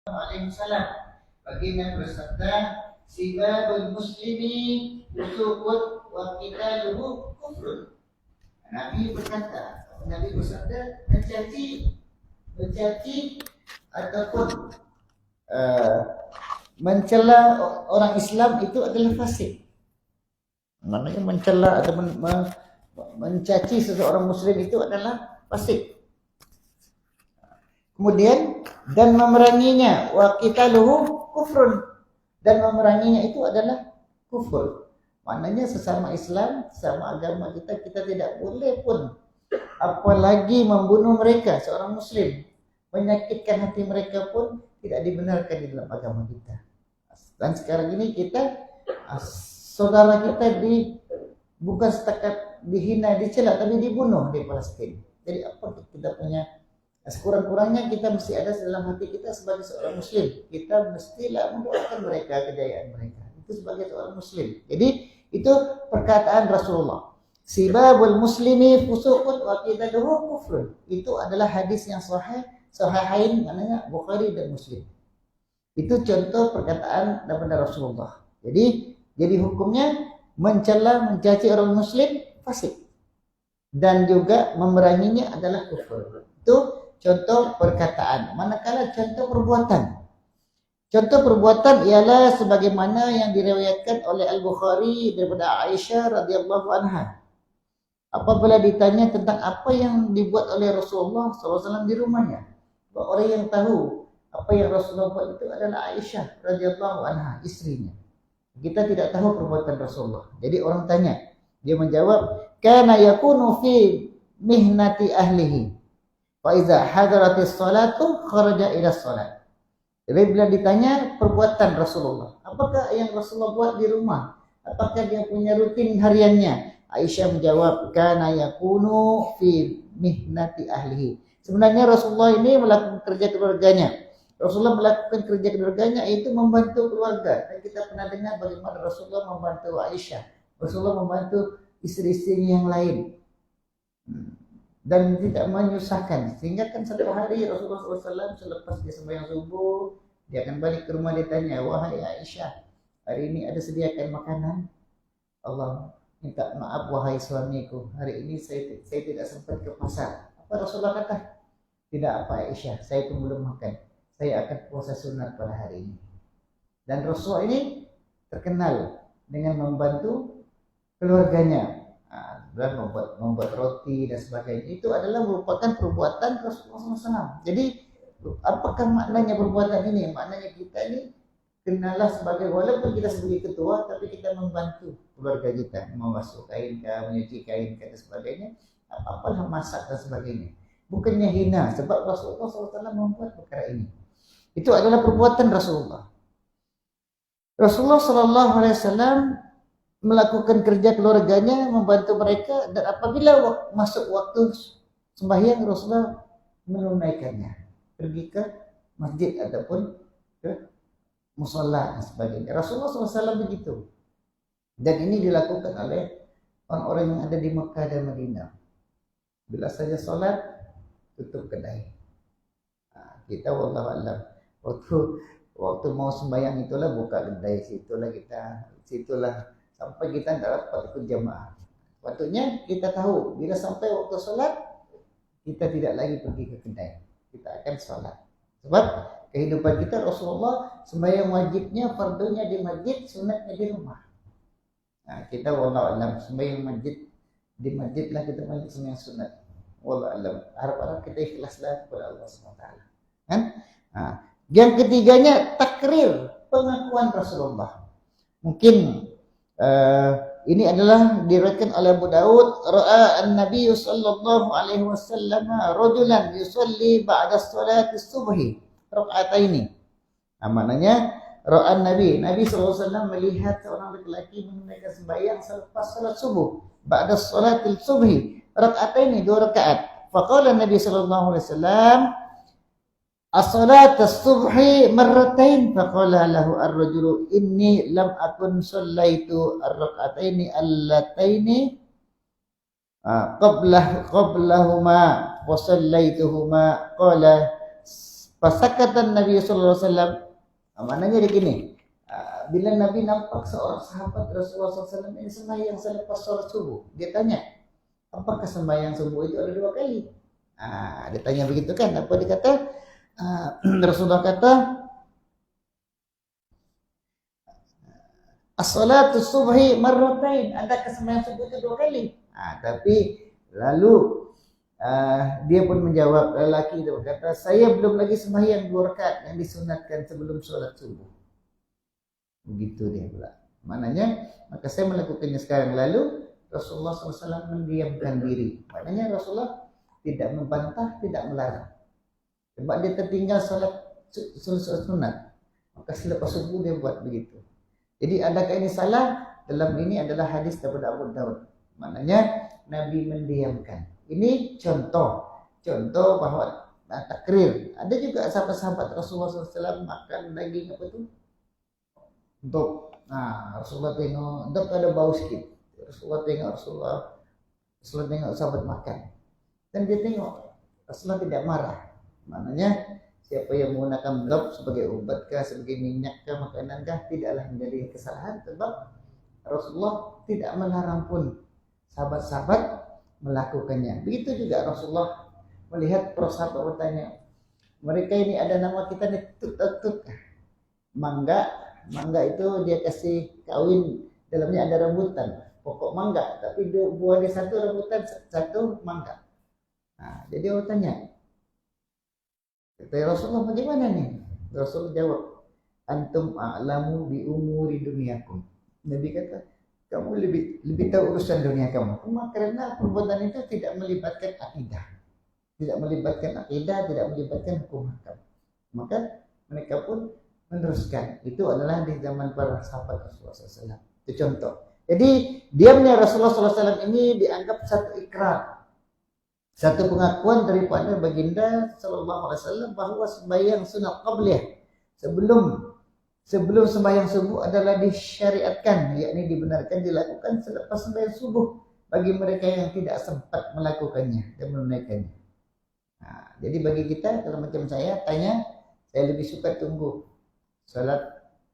alaihi wasallam. Baginda bersabda, "Sibabul muslimi fusuqun wa qitaluhu kufrun." Nabi bersabda, mencaci ataupun mencela orang Islam itu adalah fasik. Maknanya mencela atau mencaci seseorang muslim itu adalah fasik. Kemudian dan memeranginya, wa qitaluhu kufrun, dan memeranginya itu adalah kufur. Maknanya sesama Islam, sesama agama kita tidak boleh pun apalagi membunuh mereka, seorang muslim, menyakitkan hati mereka pun tidak dibenarkan di dalam agama kita. Dan sekarang ini kita saudara kita bukan setakat dihina, dicela, tapi dibunuh di Palestina. Jadi apa kita punya, sekurang-kurangnya kita mesti ada dalam hati kita sebagai seorang muslim, kita mestilah mendoakan mereka, kejayaan mereka itu sebagai seorang muslim. Jadi itu perkataan Rasulullah, sibabul muslimi fusuqun wa qitaluhu kufrun. Itu adalah hadis yang sahihain, maknanya Bukhari dan Muslim. Itu contoh perkataan daripada Rasulullah. Jadi hukumnya mencela, mencaci orang muslim fasik, dan juga memeranginya adalah kufur. Itu contoh perkataan. Manakala contoh perbuatan. Contoh perbuatan ialah sebagaimana yang diriwayatkan oleh Al-Bukhari daripada Aisyah radhiyallahu anha. Apabila ditanya tentang apa yang dibuat oleh Rasulullah SAW di rumahnya, orang yang tahu apa yang Rasulullah buat itu adalah Aisyah radhiyallahu anha, istrinya. Kita tidak tahu perbuatan Rasulullah. Jadi orang tanya, dia menjawab, kana yakunu fi mihnati ahlihi, fa iza hadaratis salatu kharaja ila salat. Jadi bila ditanya perbuatan Rasulullah, apakah yang Rasulullah buat di rumah? Apakah dia punya rutin hariannya? Aisyah menjawab, kana yakunu fi mihnati ahlihi. Sebenarnya Rasulullah ini melakukan kerja keluarganya. Rasulullah melakukan kerja keluarganya yaitu membantu keluarga. Dan kita pernah dengar bagaimana Rasulullah membantu Aisyah. Rasulullah membantu istri-istrinya yang lain. Dan tidak menyusahkan. Sehingga kan satu hari Rasulullah SAW selepas dia sembahyang subuh, dia akan balik ke rumah, dia tanya, wahai Aisyah, hari ini ada sediakan makanan? Allah minta maaf wahai suamiku, hari ini saya tidak sempat ke pasar. Apa Rasulullah kata? Tidak apa Aisyah, saya pun belum makan. Saya akan puasa sunat pada hari ini. Dan Rasulullah ini terkenal dengan membantu keluarganya, dan membuat roti dan sebagainya. Itu adalah merupakan perbuatan Rasulullah SAW. Jadi apakah maknanya perbuatan ini? Maknanya kita ini kenalah sebagai, walaupun kita sebagai ketua, tapi kita membantu keluarga kita, membasuh kain, menyuci kain dan sebagainya, apalah masak dan sebagainya. Bukannya hina, sebab Rasulullah SAW membuat perkara ini. Itu adalah perbuatan Rasulullah. Rasulullah SAW melakukan kerja keluarganya, membantu mereka, dan apabila masuk waktu sembahyang, Rasulullah menunaikannya, pergi ke masjid ataupun ke musalla dan sebagainya. Rasulullah SAW begitu. Dan ini dilakukan oleh orang-orang yang ada di Mekah dan Madinah. Bila saja sholat, tutup kedai. Kita wallahu a'lam. Waktu mau sembahyang itulah buka kedai, situlah sampai kita tidak dapat ikut jamaah. Waktunya kita tahu, bila sampai waktu sholat, kita tidak lagi pergi ke kedai, kita akan sholat. Sebab kehidupan kita Rasulullah sembahyang wajibnya, fardunya di masjid, sunatnya di rumah. Kita wallahu a'lam, sembahyang di masjid lah kita banyak sembahyang sunat. Wallahu a'lam. Harap-harap kita ikhlaslah kepada Allah SWT. Kan? Yang ketiganya takrir, pengakuan Rasulullah. Mungkin ini adalah diriwayatkan oleh Abu Daud, ra'a an-nabiy sallallahu alaihi wasallam rajulan yusalli ba'da salati subhi rak'ataini. Maknanya ra'a an-nabi sallallahu alaihi wasallam melihat seorang laki-laki menunaikan sembahyang selepas salat subuh, ba'da salatil subhi rak'ataini, 2 rakaat. Faqala an-nabi sallallahu alaihi wasallam as-salat as-subhi marratain, faqala lahu ar-rajulu inni lam akun sallaitu ar-rak'ataini allataini qablahuma wa sallaituhuma, qala Fasakatan Nabi sallallahu alaihi wasallam. Maknanya begini. Bila Nabi nampak seorang sahabat Rasulullah SAW ini sembahyang selepas sholat subuh, dia tanya, apakah sembahyang subuh itu ada 2 kali? Dia tanya begitu kan? Apa dia kata? Rasulullah kata, as-salatu subhi marratain, adakah sembahyang subuh itu 2 kali? Tapi lalu dia pun menjawab, lelaki itu berkata, saya belum lagi sembahyang 2 rakaat yang disunatkan sebelum sholat subuh. Begitu dia pula. Maknanya, maka saya melakukannya sekarang. Lalu Rasulullah SAW mendiamkan diri. Maknanya Rasulullah tidak membantah, tidak melarang. Sebab dia tertinggal sholat sunat. Maka selepas subuh dia buat begitu. Jadi adakah ini salah? Dalam ini adalah hadis daripada Abu Daud. Maknanya Nabi mendiamkan. Ini contoh bahwa takrir. Ada juga sahabat-sahabat Rasulullah SAW makan daging apa itu? Untuk Rasulullah tengok, untuk ada bau sikit. Rasulullah tengok sahabat makan. Dan dia tengok Rasulullah tidak marah. Maknanya siapa yang menggunakan dop sebagai obatkah, sebagai minyakkah, makanankah, tidaklah menjadi kesalahan sebab Rasulullah tidak melarang pun sahabat-sahabat melakukannya. Begitu juga Rasulullah melihat para sahabat bertanya, mereka ini ada nama kita nih tut. Mangga itu dia kasih kawin, dalamnya ada rambutan, pokok mangga, tapi buah dia satu rambutan, satu mangga. Jadi orang tanya, kata Rasulullah bagaimana nih? Rasul jawab, antum a'lamu bi umuri dunyakum. Nabi kata, kamu lebih tahu urusan dunia kamu. Karena perbuatan itu tidak melibatkan akidah, tidak melibatkan hukum hakam. Maka mereka pun meneruskan. Itu adalah di zaman para sahabat Rasulullah SAW. Itu contoh. Jadi diamnya Rasulullah SAW ini dianggap satu ikrar, satu pengakuan daripada baginda Sallallahu Alaihi Wasallam bahwa sembahyang sunat qabliyah sebelum sembahyang subuh adalah disyariatkan, yakni dibenarkan dilakukan selepas sembahyang subuh bagi mereka yang tidak sempat melakukannya dan menunaikannya. Jadi bagi kita kalau macam saya lebih suka tunggu salat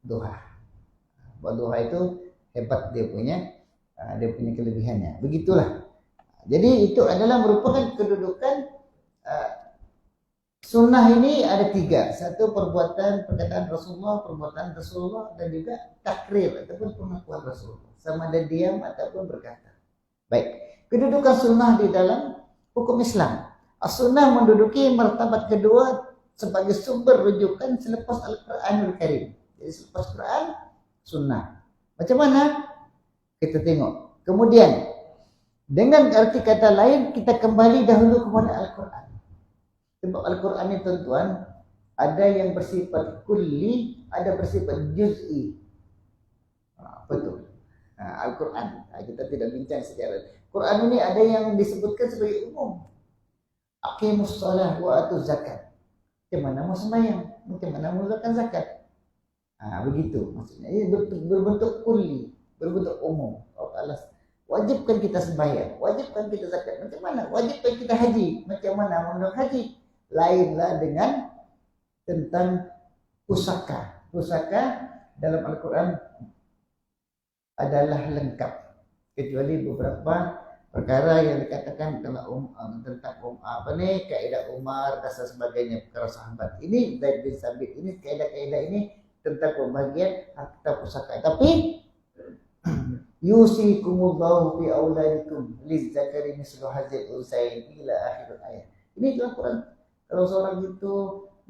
duha. Buat duha itu hebat dia punya kelebihannya. Begitulah. Jadi itu adalah merupakan kedudukan sunnah ini ada 3. Satu perkataan Rasulullah, perbuatan Rasulullah, dan juga takrir ataupun pengakuan Rasulullah. Sama ada diam ataupun berkata. Baik. Kedudukan sunnah di dalam hukum Islam. As-sunnah menduduki martabat kedua sebagai sumber rujukan selepas Al-Quranul Karim. Jadi selepas Quran, sunnah. Macam mana? Kita tengok. Kemudian, dengan arti kata lain, kita kembali dahulu kepada Al-Quran. Sebab Al-Quran ini tuan-tuan, ada yang bersifat kulli, ada bersifat juz'i. Apa itu? Al-Quran. Kita tidak bincang secara. Quran ini ada yang disebutkan sebagai umum. Aqimus shalah wa atuz zakat. Macam mana mau sembahyang, macam mana mau mengeluarkan zakat. Begitu maksudnya. Ini berbentuk kulli, berbentuk umum. Allah wajibkan kita sembahyang, wajibkan kita zakat. Macam mana? Wajibkan kita haji. Macam mana mengenal haji? Lainlah dengan tentang pusaka. Pusaka dalam Al-Quran adalah lengkap, kecuali beberapa perkara yang dikatakan tentang kaidah Umar dan sebagainya, perkara sahabat. Ini Zaid bin Sabit, ini kaidah-kaidah ini tentang pembagian harta pusaka. Tapi yusikumullahu fi auladikum lizzakari mislu hadzal unsayain ila akhir ayat. Ini dalam Quran. Kalau seorang itu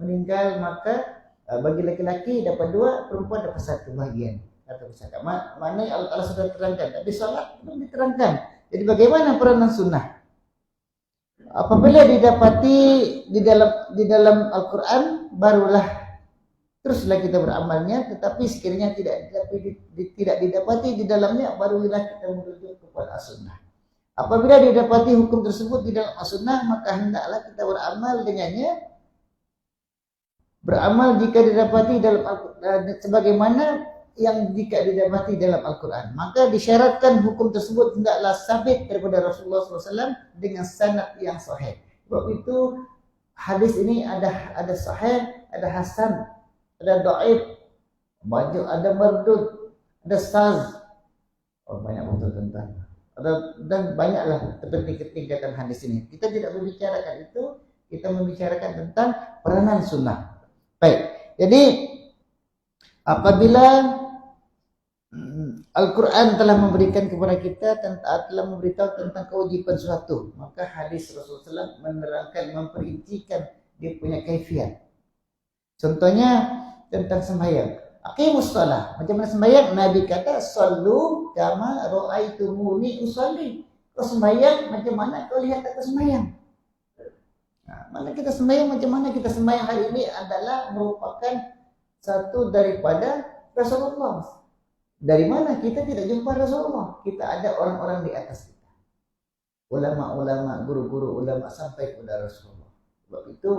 meninggal, maka bagi laki-laki dapat 2, perempuan dapat 1 bagian harta pusaka. Mana Allah sudah terangkan, tapi salat belum diterangkan. Jadi bagaimana peranan sunnah? Apabila didapati di dalam Al-Quran, barulah teruslah kita beramalnya. Tetapi sekiranya tidak didapati di dalamnya, barulah kita merujuk kepada as-sunnah. Apabila didapati hukum tersebut di dalam as-sunnah, maka hendaklah kita beramal dengannya. Beramal jika didapati dalam sebagaimana yang jika didapati dalam Al-Quran, maka disyaratkan hukum tersebut hendaklah sabit daripada Rasulullah SAW dengan sanad yang sahih. Sebab itu hadis ini ada sahih, ada hasan, ada dhaif, banyak, ada mardud, ada saz. Banyak betul tentang. Dan banyaklah tingkatan hadis ini. Kita tidak membicarakan itu, kita membicarakan tentang peranan sunnah. Baik. Jadi apabila Al-Quran telah memberikan kepada kita, telah memberitahu tentang kewajiban suatu, maka hadis Rasulullah SAW menerangkan, memperincikan dia punya kaifiat. Contohnya tentang sembahyang. Aqimus shalah. Macam mana sembahyang? Nabi kata, "Shallu kama ra'aitumuni usalli." Kau sembahyang macam mana kau lihat aku sembahyang. Nah, mana kita sembahyang, macam mana kita sembahyang hari ini adalah merupakan satu daripada Rasulullah. Dari mana kita tidak jumpa Rasulullah? Kita ada orang-orang di atas kita. Ulama-ulama, guru-guru ulama sampai kepada Rasulullah. Sebab itu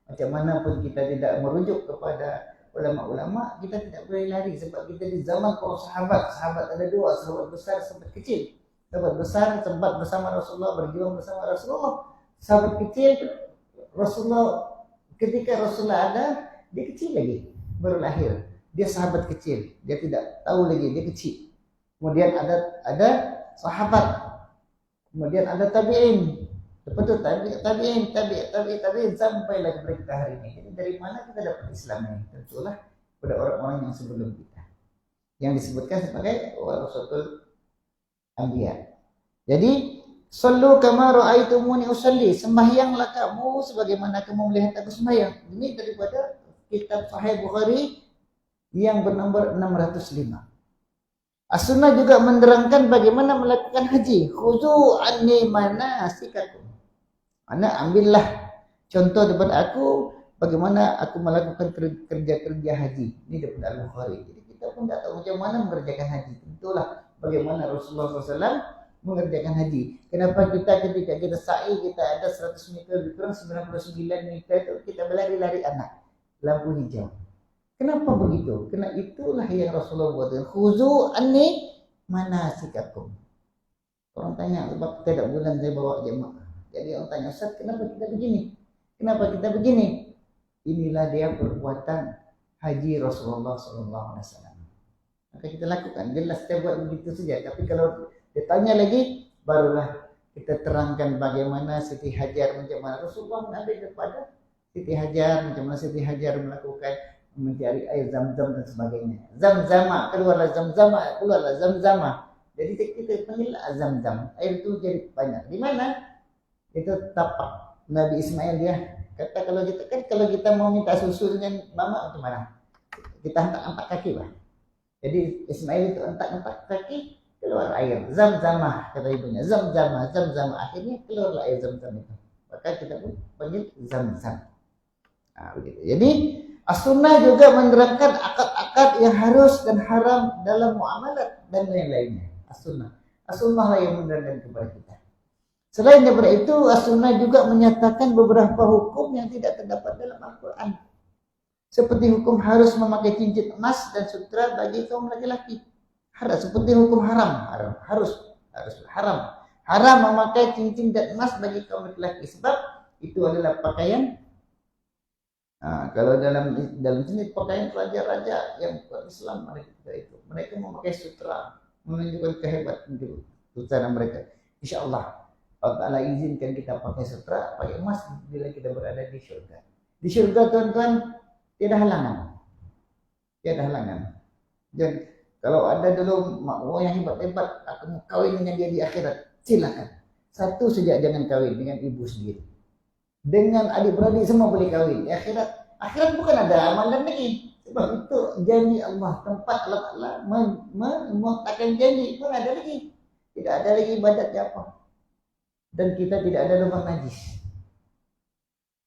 macam mana pun kita tidak merujuk kepada ulama-ulama, kita tidak boleh lari. Sebab kita di zaman para sahabat ada dua, sahabat besar, sahabat kecil. Sahabat besar sempat bersama Rasulullah, berjuang bersama Rasulullah. Sahabat kecil, Rasulullah, ketika Rasulullah ada, dia kecil lagi, baru lahir. Dia sahabat kecil, dia tidak tahu lagi, dia kecil. Kemudian ada sahabat, kemudian ada tabi'in. Lepas itu tabi'in sampailah kepada kita hari ini. Jadi dari mana kita dapat Islam ini? Tentulah pada orang-orang yang sebelum kita, yang disebutkan sebagai warasatul anbiya. Jadi sallu kama ra'aitumuni usalli, sembahyanglah kamu sebagaimana kamu melihat aku sembahyang. Ini daripada kitab Sahih Bukhari yang bernomor 605. As-Sunnah juga menerangkan bagaimana melakukan haji. Khuzu anni manasikakum. Anda ambillah contoh daripada aku bagaimana aku melakukan kerja-kerja haji. Ini daripada Al-Bukhari. Jadi kita pun tak tahu macam mana mengerjakan haji. Tentulah bagaimana Rasulullah SAW mengerjakan haji. Kenapa ketika kita sa'i, kita ada 100 meter, lebih kurang 99 meter itu kita berlari-lari anak lampu hijau. Kenapa begitu? Karena itulah yang Rasulullah buat. Khuzu anni manasikakum. Orang tanya, sebab tidak bulan saya bawa jemaah. Jadi orang tanya, Ustaz, kenapa kita begini? Kenapa kita begini? Inilah dia perbuatan haji Rasulullah SAW. Maka kita lakukan. Jelas kita buat begitu saja. Tapi kalau ditanya lagi, barulah kita terangkan bagaimana Siti Hajar, macam mana Rasulullah mengambil daripada Siti Hajar, macam mana Siti Hajar melakukan mencari air zam-zam dan sebagainya. Zam-zama, keluarlah zam-zama, keluarlah zam-zama. Jadi kita panggil zam-zam. Air itu jadi banyak. Di mana? Itu tapak Nabi Ismail, dia kata kalau kita mau minta susu dengan mama macam mana? Kita angkat kaki lah. Jadi Ismail itu angkat kaki, keluar air. Zam-zamah kata ibunya. Zam-zamah. Akhirnya keluarlah air zam-zam itu. Maka kita pun panggil zam-zam. Nah, begitu. Jadi As-Sunnah juga menerangkan akad-akad yang harus dan haram dalam muamalat dan lain-lainnya. As-Sunnah lah yang menerangkan kepada kita. Selain daripada itu, As-Sunnah juga menyatakan beberapa hukum yang tidak terdapat dalam Al-Quran. Seperti hukum harus memakai cincin emas dan sutra bagi kaum laki-laki. Seperti hukum harus haram. Haram memakai cincin dan emas bagi kaum laki-laki. Sebab itu adalah pakaian. Nah, kalau dalam sini pakaian raja-raja yang Islam mereka memakai sutra, menunjukkan kehebatan itu sutra mereka. Insyaallah Allah Ta'ala izinkan kita pakai sutra, pakai emas bila kita berada di syurga. Di syurga tuan-tuan tiada halangan. Dan kalau ada dulu yang hebat-hebat, aku mau kawin dengan dia di akhirat, silakan. Satu saja, jangan kawin dengan ibu sendiri. Dengan adik-beradik semua boleh kawin. Di akhirat bukan ada amalan lagi. Sebab itu janji Allah, tempat Allah Ta'ala memuatkan janji pun ada lagi. Tidak ada lagi ibadat apa. Dan kita tidak ada lubang najis.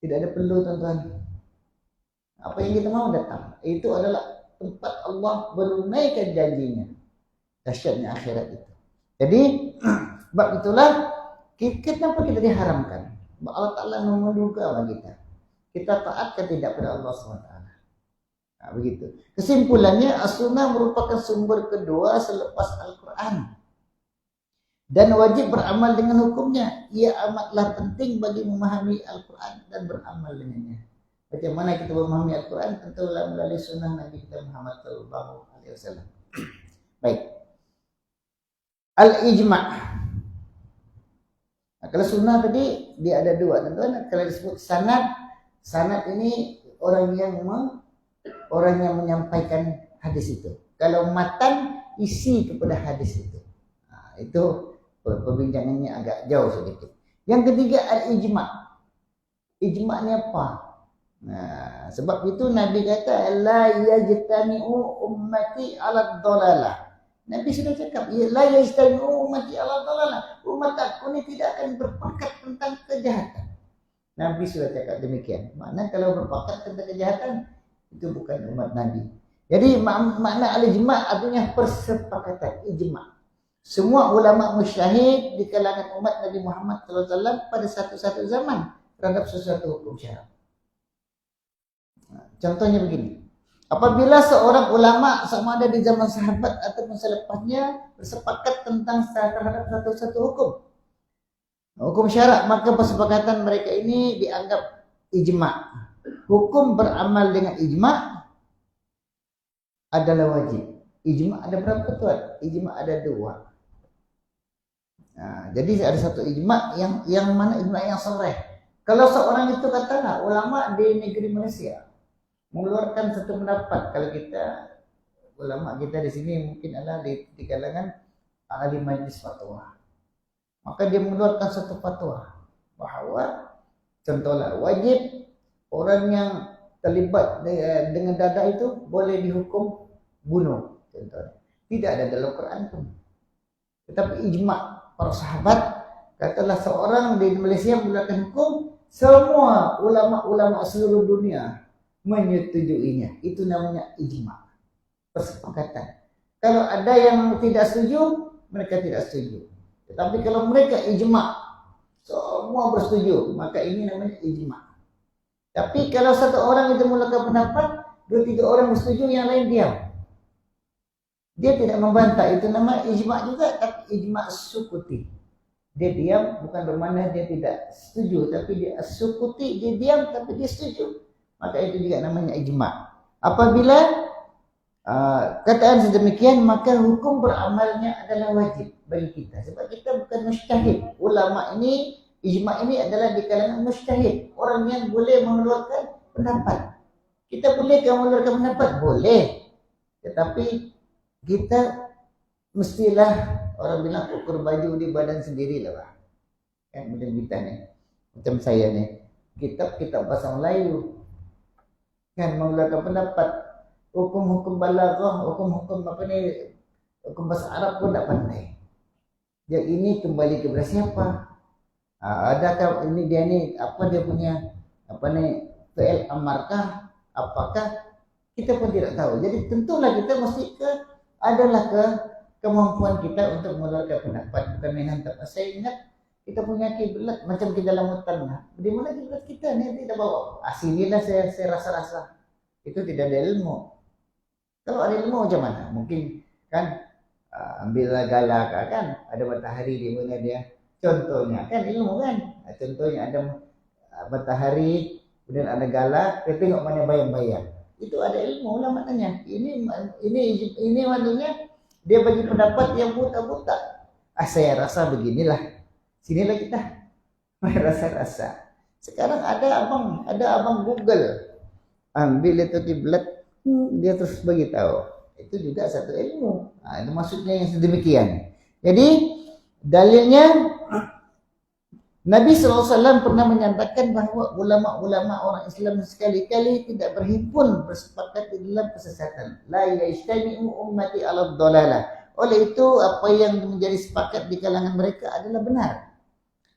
Tidak ada perlu tuan-tuan. Apa yang kita mau datang. Itu adalah tempat Allah menunaikan janjinya. Dahsyatnya akhirat itu. Jadi sebab itulah kenapa kita diharamkan. Allah Ta'ala menduga kita. Kita taat ke tidak pada Allah SWT. Nah, begitu. Kesimpulannya, As-Sunnah merupakan sumber kedua selepas Al-Quran. dan wajib beramal dengan hukumnya. Ia amatlah penting bagi memahami Al-Quran dan beramal dengannya. Bagaimana kita memahami Al-Quran? Tentu melalui sunnah Nabi kita Muhammad SAW. Baik. Al-ijma'. Nah, kalau sunnah tadi dia ada dua. Tentunya kalau disebut sanad ini orang yang menyampaikan hadis itu. Kalau matan isi kepada hadis itu. Nah, itu perbincangannya agak jauh sedikit. Yang ketiga al-ijma'. Ijma' ini apa? Nah, sebab itu Nabi kata la yajtami'u ummati 'ala dhalalah. Nabi sudah cakap la yajtami'u ummati 'ala dhalalah. Umat aku ini tidak akan berpakat tentang kejahatan. Nabi sudah cakap demikian. Makna kalau berpakat tentang kejahatan itu bukan umat Nabi. Jadi makna al-ijma' artinya persepakatan, ijma'. Semua ulama musyahid di kalangan umat Nabi Muhammad SAW pada satu zaman terhadap sesuatu hukum syarak. Nah, contohnya begini. Apabila seorang ulama sama ada di zaman sahabat ataupun selepasnya bersepakat tentang terhadap satu hukum syarak, maka persepakatan mereka ini dianggap ijma'. Hukum beramal dengan ijma' adalah wajib. Ijma' ada berapa tuan? Ijma' ada dua. Nah, jadi ada satu ijma' yang mana ijma' yang sahih. Kalau seorang itu katalah ulama di negeri Malaysia mengeluarkan satu pendapat, kalau kita ulama kita di sini mungkin adalah di kalangan ahli majlis fatwa, maka dia mengeluarkan satu fatwa bahwa contohlah wajib orang yang terlibat dengan dada itu boleh dihukum bunuh, contohnya. Tidak ada dalam Quran pun, tetapi ijma' para sahabat katalah seorang di Malaysia mengeluarkan hukum, semua ulama-ulama seluruh dunia menyetujuinya. Itu namanya ijma', persepakatan. Kalau ada yang tidak setuju, mereka tidak setuju. Tetapi kalau mereka ijma', semua bersetuju, maka ini namanya ijma'. Tapi kalau satu orang itu mengeluarkan pendapat, 2-3 orang bersetuju, yang lain diam. Dia tidak membantah, itu nama ijma' juga, tapi ijma' sukuti. Dia diam bukan bermakna dia tidak setuju, tapi dia sukuti, dia diam tapi dia setuju. Maka itu juga namanya ijma'. Apabila kataan sedemikian, maka hukum beramalnya adalah wajib bagi kita. Sebab kita bukan mujtahid. Ulama ini, ijma' ini adalah di kalangan mujtahid, orang yang boleh mengeluarkan pendapat. Kita boleh mengeluarkan pendapat? Boleh. Tetapi kita mestilah, orang bilang ukur baju di badan sendiri lah, Pak. Kan macam kita nih, macam saya nih, kitab bahasa Melayu kan mengeluarkan pendapat, hukum balaghah, hukum apa nih, hukum bahasa Arab pun tak pandai. Dia ini kembali kepada siapa? Adakah ini dia ni apa dia punya apa nih fi'il amarkah? Apakah kita pun tidak tahu. Jadi tentulah kita mesti adalah kemampuan kita untuk mengeluarkan pendapat, bukan main hantar. Saya ingat kita punya kiblat macam di dalam hutan. Di mana kiblat kita ni tidak bawa. Sinilah saya rasa itu tidak ada ilmu. Kalau ada ilmu macam mana? Mungkin kan ambillah galak kan, ada matahari di mana dia. Contohnya kan ilmu kan. Contohnya ada matahari, kemudian ada galak, kita tengok mana bayang-bayang. Itu ada ilmu lah maknanya. Ini maknanya dia bagi pendapat yang buta-buta. Saya rasa beginilah. Sinilah kita. Rasa-rasa. Sekarang ada abang Google. Ambil itu kiblat, dia terus bagi tahu. Itu juga satu ilmu. Itu maksudnya yang sedemikian. Jadi dalilnya Nabi SAW pernah menyatakan bahawa ulama-ulama orang Islam sekali-kali tidak berhimpun bersepakat di dalam kesesatan. La yajtami'u ummati 'ala dhalalah. Oleh itu apa yang menjadi sepakat di kalangan mereka adalah benar.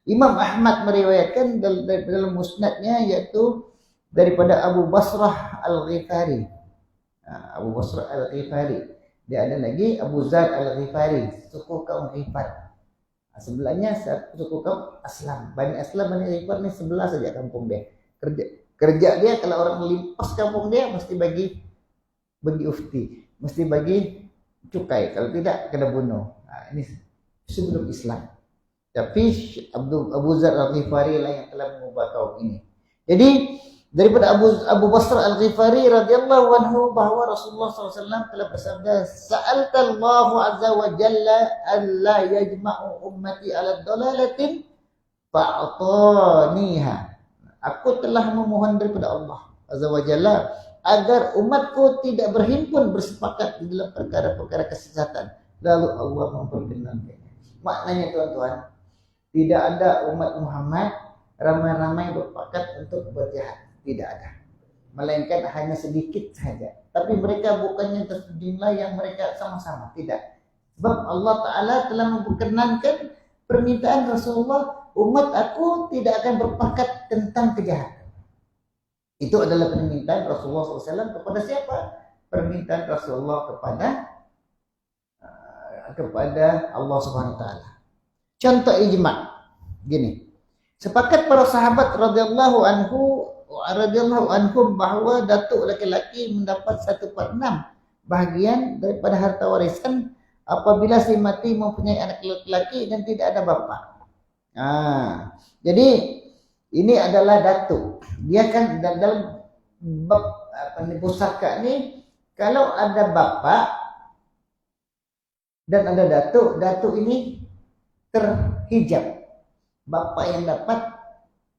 Imam Ahmad meriwayatkan dalam musnadnya, yaitu daripada Abu Basrah Al-Ghifari. Abu Basrah Al-Ghifari. Dia ada lagi Abu Zar Al-Ghifari, suku kaum Ghifar. Sebelahnya suku kaum Aslam. Bani Aslam, Bani Ghifar ni sebelah saja kampung dia. Kerja dia kalau orang melimpas kampung dia mesti bagi ufti, mesti bagi cukai. Kalau tidak kena bunuh. Ini sebelum Islam. Tapi Abu Dzar Al-Ghifari lah yang telah mengubah kaum ini. Jadi daripada Abu Basr Al-Ghifari radhiyallahu anhu bahwa Rasulullah SAW telah bersabda, "Sa'alta Allah azza wa jalla alla yajma'u ummati 'ala dhalalatin fa'ataniha." Aku telah memohon daripada Allah azza wa jalla agar umatku tidak berhimpun bersepakat di dalam perkara-perkara kesesatan. Lalu Allah memperkenankannya. Maknanya tuan-tuan, tidak ada umat Muhammad ramai-ramai bersepakat untuk berjihad. Tidak ada. Melainkan hanya sedikit saja. Tapi mereka bukannya jumlah yang mereka sama-sama. Tidak. Sebab Allah Ta'ala telah memperkenankan permintaan Rasulullah, umat aku tidak akan bersepakat tentang kejahatan. Itu adalah permintaan Rasulullah SAW kepada siapa? Permintaan Rasulullah kepada Allah Subhanahu Wa Taala. Contoh ijma' gini. Sepakat para sahabat radhiyallahu anhum bahwa datuk laki-laki mendapat 1/6 bahagian daripada harta warisan apabila si mati mempunyai anak laki-laki dan tidak ada bapa. Jadi ini adalah datuk. Dia kan dalam bab pusaka ni, kalau ada bapa dan ada datuk ini terhijab. Bapa yang dapat,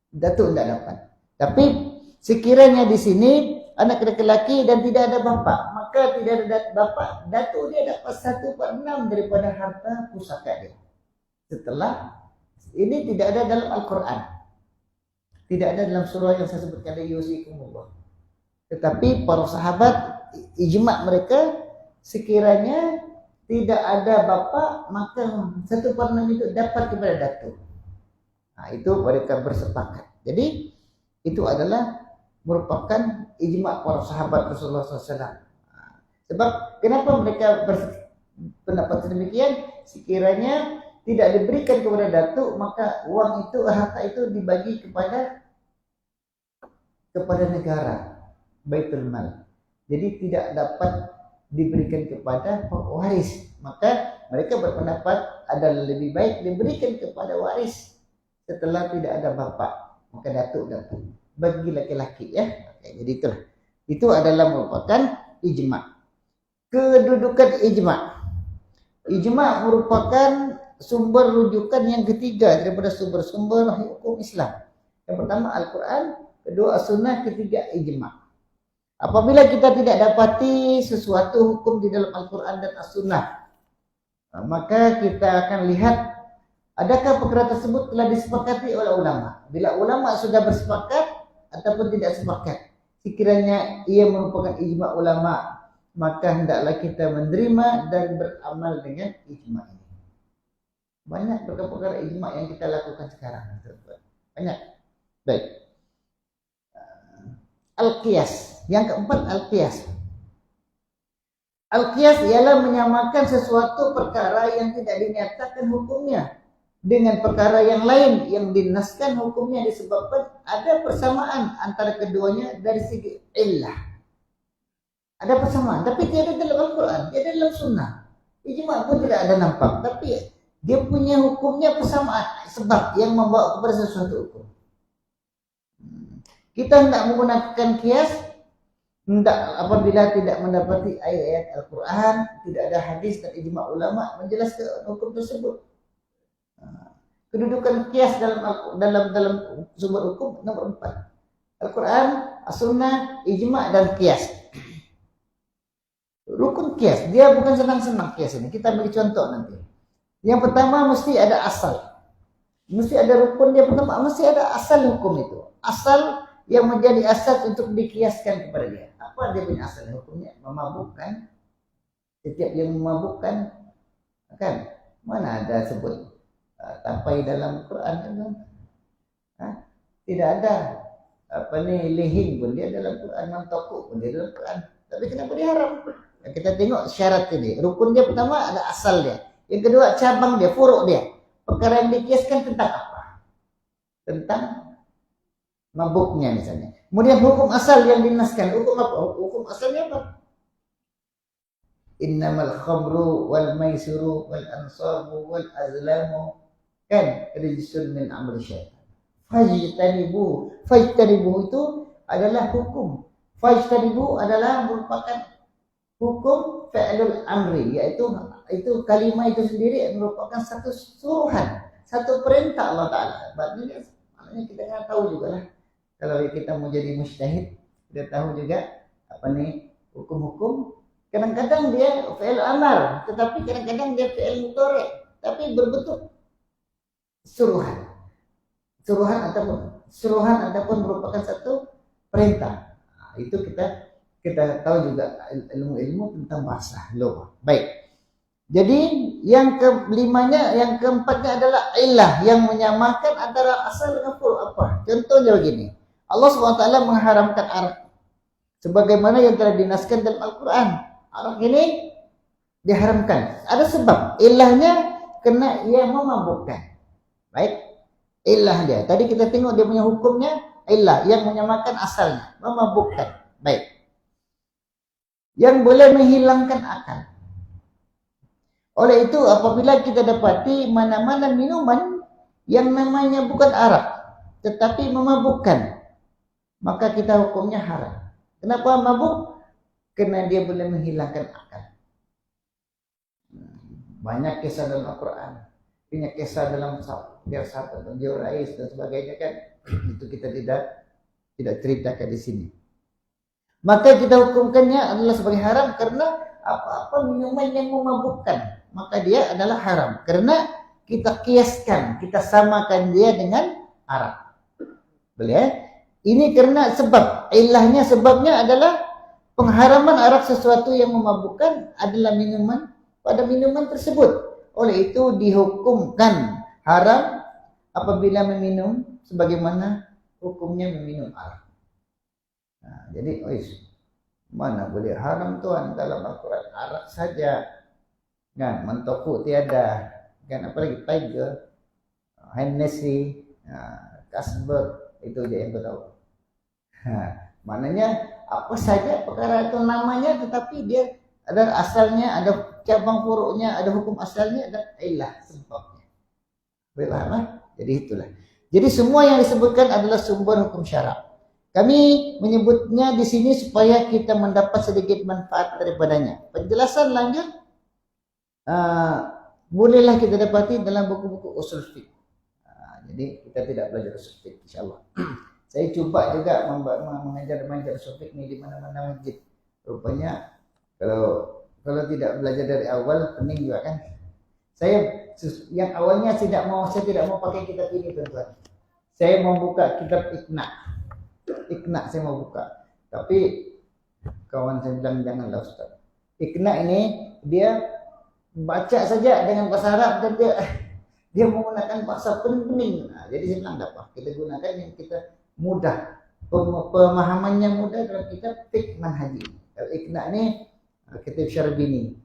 datuk tidak dapat. Tapi sekiranya di sini anak laki-laki dan tidak ada bapa, maka tidak ada bapa, datuk dia dapat 1/6 daripada harta pusaka dia. Setelah ini tidak ada dalam Al-Quran, tidak ada dalam surah yang saya sebutkan dari yusikumullah. Tetapi para sahabat ijma' mereka, sekiranya tidak ada bapa maka 1/6 itu dapat kepada datuk. Itu mereka bersepakat. Jadi itu adalah merupakan ijma' para sahabat Rasulullah SAW. Sebab kenapa mereka berpendapat demikian? Sekiranya tidak diberikan kepada datuk, maka uang itu, harta itu dibagi kepada negara, Baitul Mal. Jadi tidak dapat diberikan kepada waris. Maka mereka berpendapat adalah lebih baik diberikan kepada waris setelah tidak ada bapa, maka datuk dapat bagi laki-laki, ya. Jadi itulah. Itu adalah merupakan ijma'. Kedudukan ijma'. Ijma' merupakan sumber rujukan yang ketiga daripada sumber-sumber hukum Islam. Yang pertama Al-Quran, kedua As-Sunnah, ketiga ijma'. Apabila kita tidak dapati sesuatu hukum di dalam Al-Quran dan As-Sunnah, maka kita akan lihat adakah perkara tersebut telah disepakati oleh ulama. Bila ulama sudah bersepakat ataupun tidak sepakat, sekiranya ia merupakan ijma' ulama, maka hendaklah kita menerima dan beramal dengan ijma' ini. Banyak perkara-perkara ijma' yang kita lakukan sekarang. Banyak. Baik. Al-Qiyas. Yang keempat, Al-Qiyas. Al-Qiyas ialah menyamakan sesuatu perkara yang tidak dinyatakan hukumnya dengan perkara yang lain yang dinaskan hukumnya disebabkan ada persamaan antara keduanya dari segi illah. Ada persamaan, tapi tiada dalam Al-Quran, tiada dalam Sunnah. Ijma' pun tidak ada nampak, tapi dia punya hukumnya persamaan, sebab yang membawa kepada sesuatu hukum. Kita hendak menggunakan qiyas, hendak apabila tidak mendapati ayat-ayat Al-Quran, tidak ada hadis dan ijma' ulama menjelaskan hukum tersebut. Kedudukan qiyas dalam sumber hukum nomor 4. Al-Quran, As-Sunnah, ijma' dan qiyas. Rukun qiyas, dia bukan senang-senang qiyas ini. Kita beri contoh nanti. Yang pertama mesti ada asal. Mesti ada rukun dia pertama, mesti ada asal hukum itu. Asal yang menjadi asas untuk dikiaskan kepada dia. Apa dia punya asal hukumnya? Memabukkan. Setiap yang memabukkan, kan? Mana ada sebut tapai dalam Quran kan? Tidak ada lihin pun dia dalam Quran, mantokuk pun dia dalam Quran. Tapi kenapa diharam? Kita tengok syarat ini. Rukun dia pertama ada asal dia. Yang kedua cabang dia, furuk dia. Perkara yang dikiaskan tentang apa? Tentang mabuknya misalnya. Kemudian hukum asal yang dinaskan. Hukum apa? Hukum asalnya apa? innamal khamru wal maisiru wal ansabu wal azlamu kan rijsun min amri syaitan. Fajtanibu itu adalah hukum. Fajtanibu adalah merupakan hukum fi'lul amri, yaitu kalimat itu sendiri merupakan satu suruhan, satu perintah Allah Ta'ala. Maknanya kita kan tahu juga lah, kalau kita mau jadi mujtahid, kita tahu juga apa nih hukum-hukum. Kadang-kadang dia fi'il amar, tetapi kadang-kadang dia fi'il mudhari, tapi berbentuk suruhan ataupun merupakan satu perintah. Nah, itu kita tahu juga ilmu-ilmu tentang bahasa lugah. Baik. Jadi yang keempatnya adalah illah yang menyamakan antara asal dengan furu'. Apa? Contohnya begini. Allah SWT mengharamkan arak sebagaimana yang telah dinaskan dalam Al-Qur'an. Arak ini diharamkan. Ada sebab. Illahnya karena ia memabukkan. Baik. Illah dia. Tadi kita tengok dia punya hukumnya illah yang menyamakan asalnya, memabukkan. Baik. Yang boleh menghilangkan akal. Oleh itu apabila kita dapati mana-mana minuman yang namanya bukan arak tetapi memabukkan, maka kita hukumnya haram. Kenapa mabuk? Karena dia boleh menghilangkan akal. Banyak kisah dalam Al-Quran, banyak kisah dalam sahabat dan Rais dan sebagainya kan. Itu kita tidak ceritakan di sini. Maka kita hukumkannya adalah sebagai haram karena apa-apa minuman yang memabukkan, maka dia adalah haram karena kita kiaskan, kita samakan dia dengan arak. Boleh? Ini karena sebabnya adalah pengharaman arak, sesuatu yang memabukkan adalah minuman pada minuman tersebut. Oleh itu dihukumkan haram apabila meminum sebagaimana hukumnya meminum arak. Nah, jadi mana boleh haram Tuhan dalam Al-Quran arak saja kan, mentoku tiada kan, apalagi Tiger, Hennessy, Carlsberg, itu dia yang tahu. Maknanya apa saja perkara itu namanya, tetapi dia ada asalnya, ada cabang furuknya, ada hukum asalnya, ada ilah sebabnya. Bagaimana? Jadi itulah. Jadi semua yang disebutkan adalah sumber hukum syarak. Kami menyebutnya di sini supaya kita mendapat sedikit manfaat daripadanya. Penjelasan lanjut bolehlah kita dapati dalam buku-buku usul fiqh. Jadi kita tidak belajar usul fiqh, insyaallah. Saya coba juga mengajar usul fiqh ini di mana-mana masjid. Rupanya kalau tidak belajar dari awal pening juga kan. Saya yang awalnya saya tidak mau pakai kitab ini tuan-tuan. Saya mau buka kitab Iqna saya mau buka. Tapi kawan saya bilang janganlah Ustaz. Iqna ini dia baca saja dengan bahasa Arab dan dia menggunakan bahasa pening-pening. Nah, jadi saya bilang apa? Kita gunakan yang kita mudah, pemahamannya mudah dalam kitab fiqh manhaji. Iqna ini kitab Syarbini.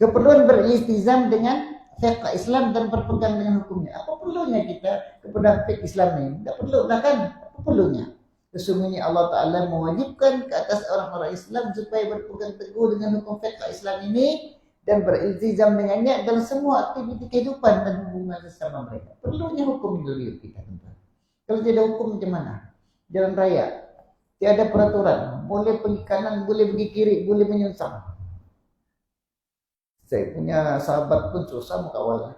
Keperluan beriltizam dengan fiqh Islam dan berpegang dengan hukumnya. Apa perlunya kita kepada fiqh Islam ini? Tidak perlu lah kan? Apa perlunya? Sesungguhnya Allah Ta'ala mewajibkan ke atas orang-orang Islam supaya berpegang teguh dengan hukum fiqh Islam ini dan beriltizam dengannya dalam semua aktiviti kehidupan dan hubungan sesama mereka. Perlunya hukum dulu kita teman. Kalau tidak hukum macam mana? Jalan raya, tiada peraturan, boleh pergi kanan, boleh pergi kiri, boleh menyungsang. Saya punya sahabat pun susah mau kawal.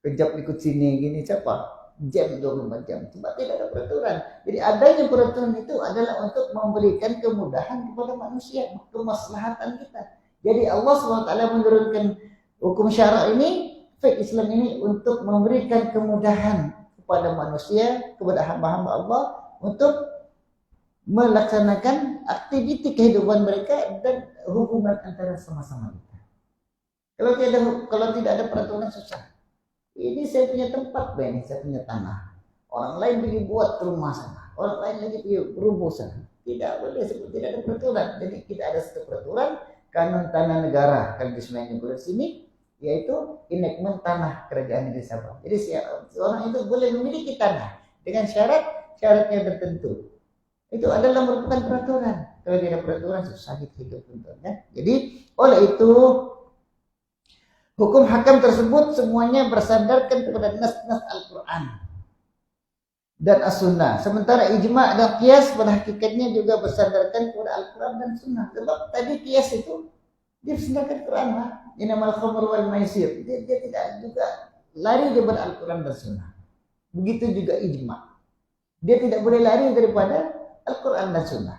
Kejap ikut sini gini siapa? Jam 24 jam. Sebab tidak ada peraturan. Jadi adanya peraturan itu adalah untuk memberikan kemudahan kepada manusia, kemaslahatan kita. Jadi Allah SWT menurunkan hukum syara ini, fiqh Islam ini untuk memberikan kemudahan kepada manusia, kepada hamba-hamba Allah untuk melaksanakan aktiviti kehidupan mereka dan hubungan antara sama-sama kita. Kalau tidak ada peraturan susah. Ini saya punya tempat, saya punya tanah. Orang lain pergi buat rumah sana, orang lain lagi pergi rubuh sana. Tidak boleh, tidak ada peraturan. Jadi tidak ada satu peraturan. Kanun tanah negara kalau disebutnya di sini, yaitu enactment tanah kerajaan negeri Sabah. Jadi seorang itu boleh memiliki tanah dengan syaratnya tertentu. Itu adalah merupakan peraturan. Kalau tidak peraturan susah hidup tentunya. Jadi oleh itu hukum hakam tersebut semuanya bersandarkan kepada nas-nas Al-Quran dan As-Sunnah. Sementara ijma' dan qiyas pada hakikatnya juga bersandarkan kepada Al-Quran dan Sunnah. Sebab tadi qiyas itu dia bersandarkan Quran lah. Innamal khamru wal maisir. Dia tidak juga lari daripada Al-Quran dan Sunnah. Begitu juga ijma'. Dia tidak boleh lari daripada Al-Quran dan Sunnah.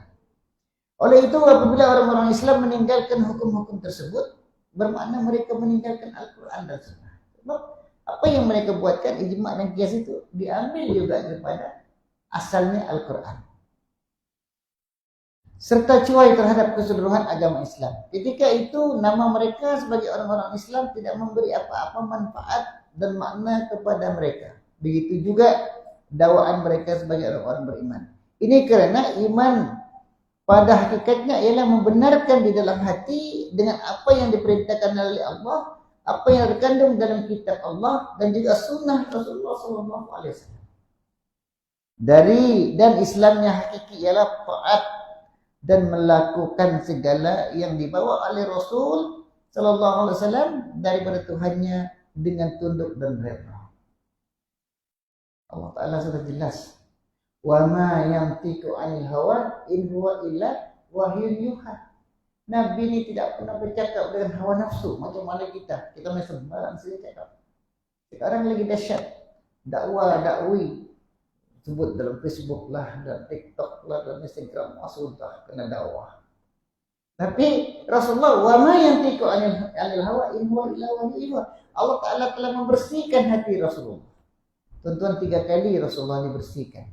Oleh itu apabila orang-orang Islam meninggalkan hukum-hukum tersebut, bermakna mereka meninggalkan Al-Quran dan Sunnah. Sebab apa yang mereka buatkan ijma' dan qiyas itu diambil juga daripada asalnya Al-Quran. Serta cuai terhadap keseluruhan agama Islam. Ketika itu nama mereka sebagai orang-orang Islam tidak memberi apa-apa manfaat dan makna kepada mereka. Begitu juga dakwaan mereka sebagai orang-orang beriman. Ini karena iman pada hakikatnya ialah membenarkan di dalam hati dengan apa yang diperintahkan oleh Allah, apa yang terkandung dalam kitab Allah dan juga sunnah Rasulullah SAW. Dan Islamnya hakiki ialah taat dan melakukan segala yang dibawa oleh Rasul SAW daripada Tuhannya dengan tunduk dan rela. Allah Ta'ala sudah jelas. Wa ma yantiqu 'anil hawa in huwa illa wahyun yuha. Nabi ini tidak pernah bercakap dengan hawa nafsu macam mana kita masih sembarang saja cakap. Sekarang lagi dahsyat dakwi sebut dalam Facebook lah, dalam TikTok lah, dalam Instagram sudah kena dakwah. Tapi Rasulullah wa ma yantiqu 'anil hawa in huwa illa wahyun yuha. Allah Ta'ala telah membersihkan hati Rasulullah. Tuan-tuan 3 kali Rasulullah dibersihkan,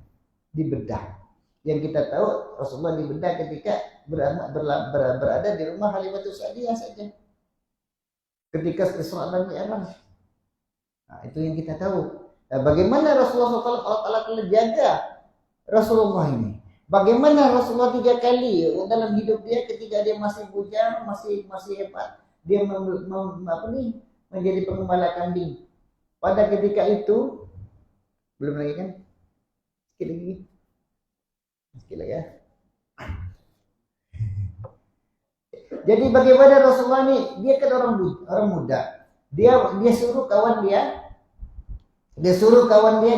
dibedah. Yang kita tahu Rasulullah dibedah ketika berada di rumah Halimatus Sa'diyah saja. Ketika Isra dan Mi'raj. Nah, itu yang kita tahu. Nah, bagaimana Rasulullah SAW Allah Ta'ala telah jaga Rasulullah ini. Bagaimana Rasulullah 3 kali dalam hidup dia ketika dia masih bujang, masih hebat, dia menjadi pengembala kambing. Pada ketika itu belum lagi kan? Sikit lagi ya. Jadi bagaimana Rasulullah ini? Dia kan orang muda. Dia suruh kawan dia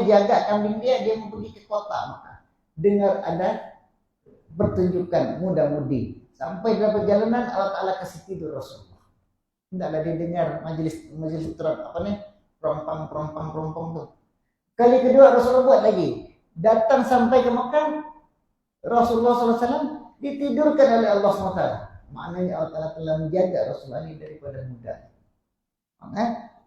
jaga kambing dia mau pergi ke kota Makkah. Dengar ada pertunjukan muda-mudi. Sampai dalam perjalanan Allah Ta'ala kasih tidur Rasulullah. Tidaklah dia dengar majelis perompang tuh. Kali kedua Rasulullah buat lagi. Datang sampai ke Makkah, Rasulullah SAW ditidurkan oleh Allah SWT. Maknanya Allah Ta'ala telah menjaga Rasulullah ini daripada muda.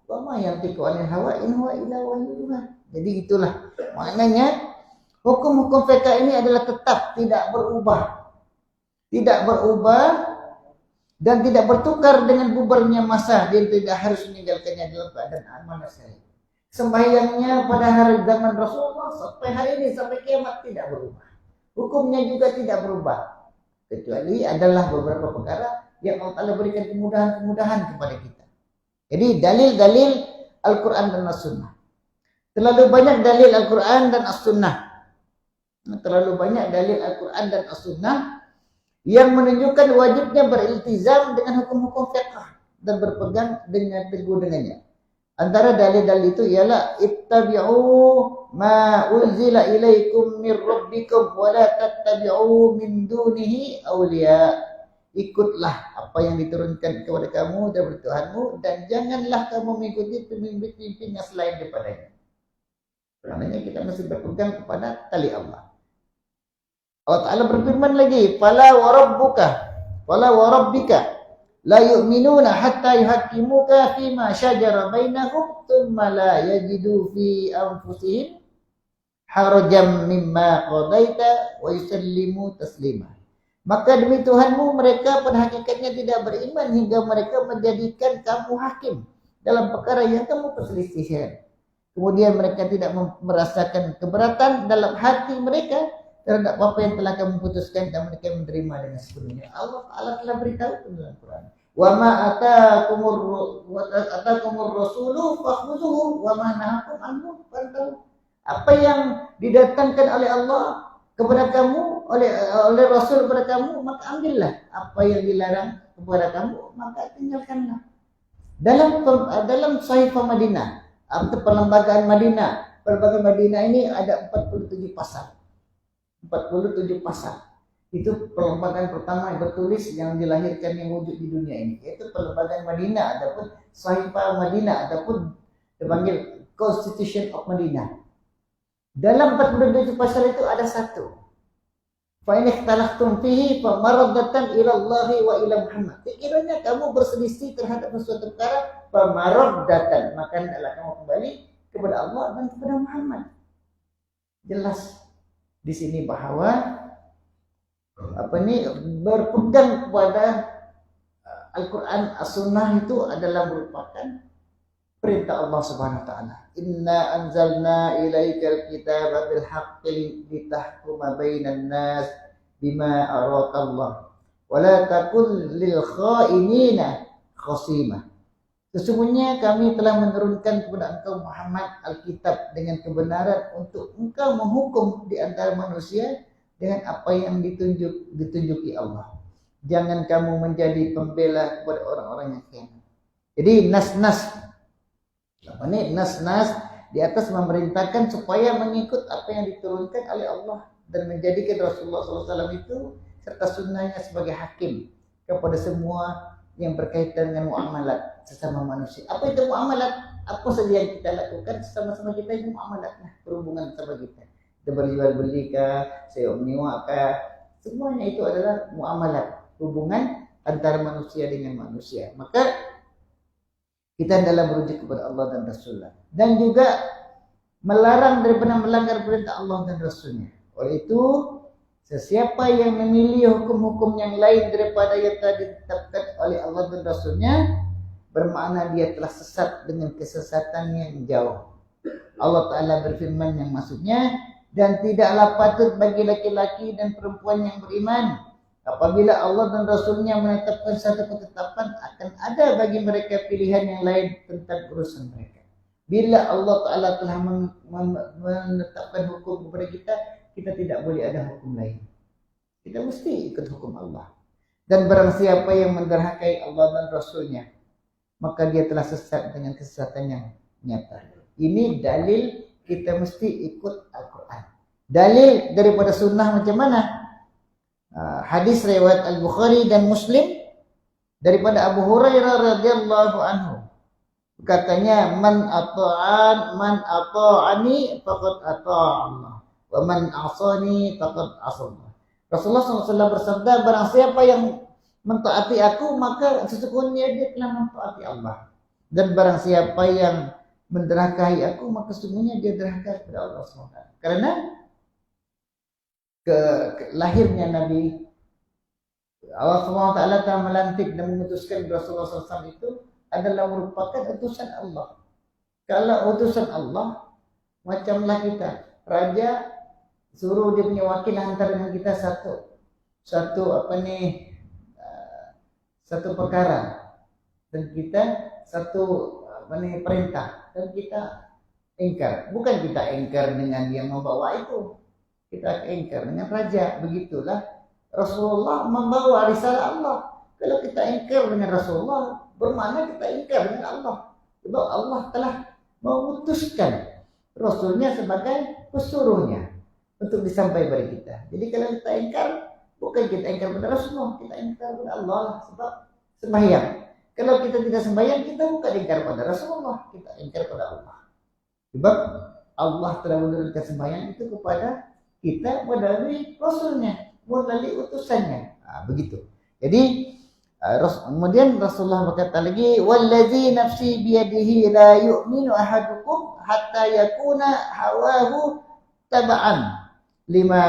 Wa ma yantiqu 'anil hawa in huwa illa wahyun yuha. Jadi itulah maknanya hukum-hukum fiqh ini adalah tetap tidak berubah. Tidak berubah dan tidak bertukar dengan bubarnya masa. Dia tidak harus meninggalkannya dalam keadaan amanah syariah. Sembahyangnya pada hari zaman Rasulullah sampai hari ini, sampai kiamat tidak berubah. Hukumnya juga tidak berubah. Kecuali adalah beberapa perkara yang Allah Ta'ala berikan kemudahan-kemudahan kepada kita. Jadi dalil-dalil Al-Quran dan As-Sunnah. Terlalu banyak dalil Al-Quran dan As-Sunnah. Terlalu banyak dalil Al-Quran dan As-Sunnah yang menunjukkan wajibnya beriltizam dengan hukum-hukum fiqh dan berpegang dengan teguh dengannya. Antara dalil-dalil itu ialah ittabi'u ma unzila ilaikum mir rabbikum wa la tattabi'u min dunihi awliya. Ikutlah apa yang diturunkan kepada kamu dari Tuhanmu dan janganlah kamu mengikuti pemimpin-pemimpin yang selain daripadanya. Maknanya kita mesti berpegang kepada tali Allah. Allah Ta'ala berfirman lagi, fala wa rabbika la yu'minuna hatta yuhaqqimuka fima syajara bainahum thumma la yajidu fi anfusihim harajan mimma qadaita wa yusallimu taslima. Maka demi Tuhanmu mereka pada hakikatnya tidak beriman hingga mereka menjadikan kamu hakim dalam perkara yang kamu perselisihkan. Kemudian mereka tidak merasakan keberatan dalam hati mereka terhadap apa yang telah kamu putuskan dan mereka menerima dengan sepenuhnya. Allah Ta'ala telah beritahu dalam Quran. Wa ma atakumur rasulu fakhudhuhu wa ma nahakum anhu fantahu. Apa yang didatangkan oleh Allah kepada kamu oleh Rasul kepada kamu, maka ambillah. Apa yang dilarang kepada kamu, maka tinggalkanlah. Dalam Sahifah Madinah atau perlembagaan Madinah, ini ada 47 pasal. 47 pasal. Itu perlembagaan pertama yang bertulis yang dilahirkan yang wujud di dunia ini, yaitu perlembagaan Madinah ataupun Sahifah Madinah ataupun dipanggil Constitution of Madinah. Dalam 47 pasal itu ada satu. Fa in ikhtalaftum fihi fa maraddatan ila Allah wa ila Muhammad. Sekiranya kamu berselisih terhadap sesuatu perkara, fa maraddatan, maka hendaklah kamu kembali kepada Allah dan kepada Muhammad. Jelas di sini bahwa berpegang kepada Al-Quran, As-Sunnah itu adalah merupakan perintah Allah Subhanahu wa taala. Inna anzalna ilaikal kitaba bil haqqi litahkuma bainan nas bima arakallah wa la takul lil khainina khasima. Sesungguhnya kami telah menurunkan kepada engkau Muhammad Alkitab dengan kebenaran untuk engkau menghukum di antara manusia dengan apa yang ditunjuki Allah. Jangan kamu menjadi pembela kepada orang-orang yang khianat. Jadi nas-nas di atas memerintahkan supaya mengikut apa yang diturunkan oleh Allah dan menjadikan Rasulullah SAW itu serta sunnahnya sebagai hakim kepada semua yang berkaitan dengan muamalat sesama manusia. Apa itu muamalat? Apa saja yang kita lakukan sesama-sama kita itu muamalat, berhubungan sama kita. Kita berjual beli kah, sewa menyewa kah, semuanya itu adalah muamalat, hubungan antara manusia dengan manusia. Maka kita adalah merujuk kepada Allah dan Rasulullah, dan juga melarang daripada melanggar perintah Allah dan Rasulnya. Oleh itu, sesiapa yang memilih hukum-hukum yang lain daripada yang telah ditetapkan oleh Allah dan Rasulnya, bermakna dia telah sesat dengan kesesatan yang jauh. Allah Ta'ala berfirman yang maksudnya, dan tidaklah patut bagi laki-laki dan perempuan yang beriman apabila Allah dan Rasulnya menetapkan satu ketetapan, akan ada bagi mereka pilihan yang lain tentang urusan mereka. Bila Allah Ta'ala telah menetapkan hukum kepada kita, kita tidak boleh ada hukum lain. Kita mesti ikut hukum Allah. Dan barang siapa yang menderhakai Allah dan Rasulnya, maka dia telah sesat dengan kesesatan yang nyata. Ini dalil kita mesti ikut Al-Quran. Dalil daripada sunnah macam mana? Hadis riwayat Al-Bukhari dan Muslim daripada Abu Hurairah radhiyallahu anhu. Katanya, man ata'ani faqad ata'a Allah, wa man asani faqad asallah. Rasulullah SAW bersabda, barang siapa yang mentaati aku, maka sesungguhnya dia telah mentaati Allah. Dan barang siapa yang menderhakai aku, maka sesungguhnya dia derhaka kepada Allah SWT. Karena lahirnya Nabi, Allah SWT telah melantik dan memutuskan Rasulullah SAW itu adalah merupakan utusan Allah. Kalau utusan Allah, macamlah kita, raja suruh dia punya wakil hantar dengan kita satu perkara, dan kita satu perintah, dan kita ingkar. Bukan kita ingkar dengan yang membawa itu, kita ingkar dengan raja. Begitulah Rasulullah membawa risalah Allah. Kalau kita ingkar dengan Rasulullah, bermakna kita ingkar dengan Allah. Sebab Allah telah memutuskan Rasulnya sebagai pesuruhnya untuk disampaikan kepada kita. Jadi kalau kita ingkar, bukan kita ingkar pada Rasulullah, kita ingkar pada Allah. Sebab sembahyang, kalau kita tidak sembahyang, kita bukan ingkar pada Rasulullah, kita ingkar pada Allah. Sebab Allah telah menurunkan sembahyang itu kepada kita melalui Rasulnya, melalui utusannya. Begitu. Jadi kemudian Rasulullah berkata lagi, wallazi nafsi biyadihi la yu'minu ahadukum hatta yakuna hawahu taba'an lima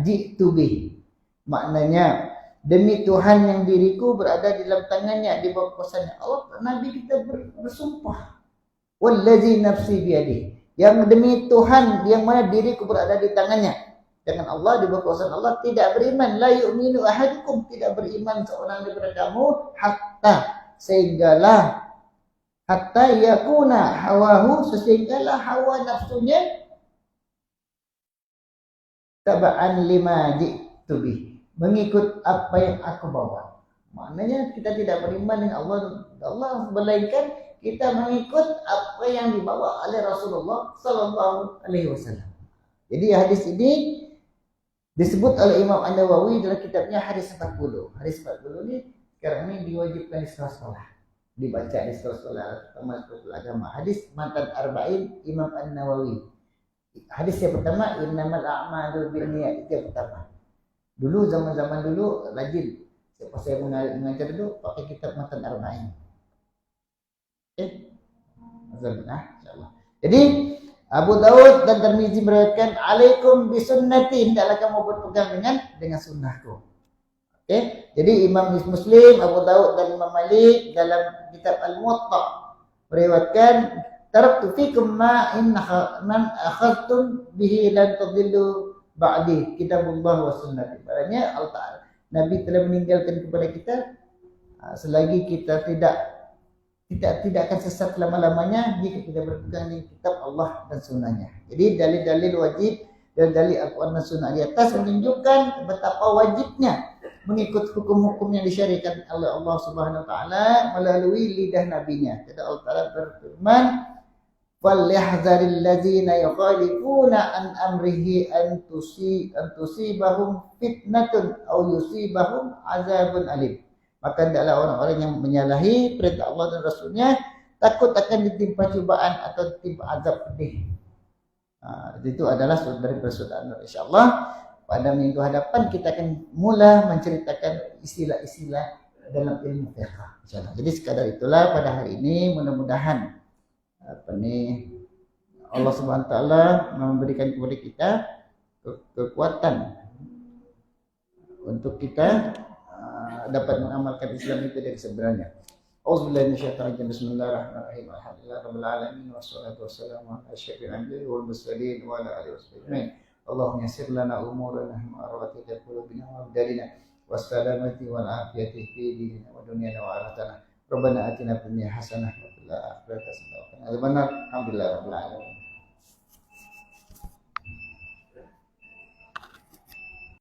ji'tu bih. Maknanya, demi Tuhan yang diriku berada di dalam tangannya, di bawah kuasanya Allah. Nabi kita bersumpah, wallazi nafsi biyadihi, yang demi Tuhan yang mana diriku berada di tangannya, dengan Allah, di bawah kuasa Allah, tidak beriman. La yu'minu ahadukum, tidak beriman seorang daripada kamu, sehinggalah hatta yakuna hawahu, sehinggalah hawa nafsunya taba'an lima tubi, mengikut apa yang aku bawa. Maknanya kita tidak beriman dengan Allah melainkan kita mengikut apa yang dibawa oleh Rasulullah Sallallahu Alaihi Wasallam. Jadi hadis ini disebut oleh Imam An-Nawawi dalam kitabnya hadis 40. Hadis 40 ini sekarang ini diwajibkan di sekolah, dibaca di sekolah termasuk agama. Hadis mantan arba'in Imam An-Nawawi. Hadis yang pertama innamal a'malu binniyat, itu yang pertama. Dulu zaman-zaman dulu rajin. Siapa saya mengajar dulu pakai kitab mantan arba'in. Insyaallah. Jadi Abu Daud dan Tirmizi meriwayatkan alaikum bisunnati, hendaklah kamu berpegang dengan sunnahku. Oke, jadi Imam Muslim, Abu Daud dan Imam Malik dalam kitab Al-Muwatta meriwayatkan taraktu fikum ma in man akhadtum bihi lan tadillu ba'di kitabullah wa sunnati. Maknanya Allah Ta'ala Nabi telah meninggalkan kepada kita selagi kita tidak akan sesat selama-lamanya jika kita berpegang dengan kitab Allah dan sunnahnya. Jadi dalil-dalil wajib dan dalil Al-Quran dan sunnah di atas menunjukkan betapa wajibnya mengikut hukum-hukum yang disyariatkan oleh Allah Subhanahu wa taala melalui lidah nabinya. Kata Allah Taala berfirman, "Falyahzaril ladzina yukhalifuna an amrihi an tusibahum fitnatun aw yusibahum azabun alim." Maka adalah orang-orang yang menyalahi perintah Allah dan Rasulnya takut akan ditimpa cobaan atau ditimpa azab pedih. Itu adalah dari persaudaraan. InsyaAllah pada minggu hadapan kita akan mula menceritakan istilah-istilah dalam ilmu fiqh. InsyaAllah. Jadi sekadar itulah pada hari ini, mudah-mudahan Allah Subhanahu wa taala memberikan kepada kita kekuatan untuk kita dapat mengamalkan Islam itu dari sebenarnya. Auzubillahi minasyaitonir rajim. Bismillahirrahmanirrahim. Alhamdulillahirabbil alamin wassalatu wassalamu ala asyrofil anbiya'i wal mursalin wa ala alihi washabihi. Allahumma yassir lana umurana wa rawatib qulubina wa abdalina wassalamati wal afiyati fi dinina wa dunyana wa akhiratana. Rabbana atina fid dunya hasanah wa fil akhirati hasanah wa qina adzabannar. Alhamdulillahirabbil alamin.